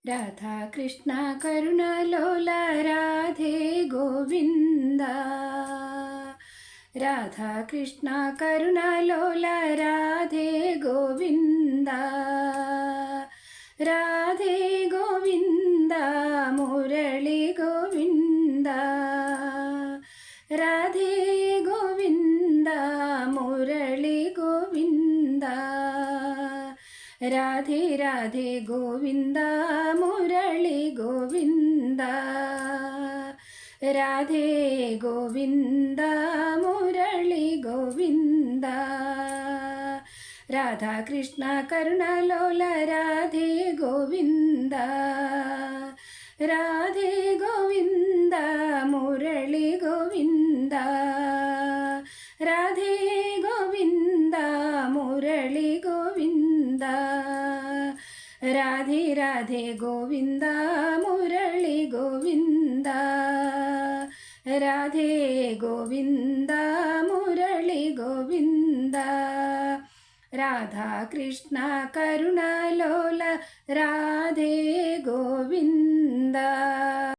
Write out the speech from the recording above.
Radha Krishna करुणालोल Radhe Govind Radha Krishna करुणालोल Radhe Govind Radhe Govind Murali Govinda Radhe Govind Murali Govinda Radhe Radhe Govind Murali Govinda Radhe Govind Murali Govinda Radha Krishna करुणालोल Radhe Govind Radhe Govind Murali Govinda Radhe Govind Murali Govinda Radhe Radhe Govind Murali Govinda Radhe Govind Murali Govinda Radha Krishna करुणालोल Radhe Govind.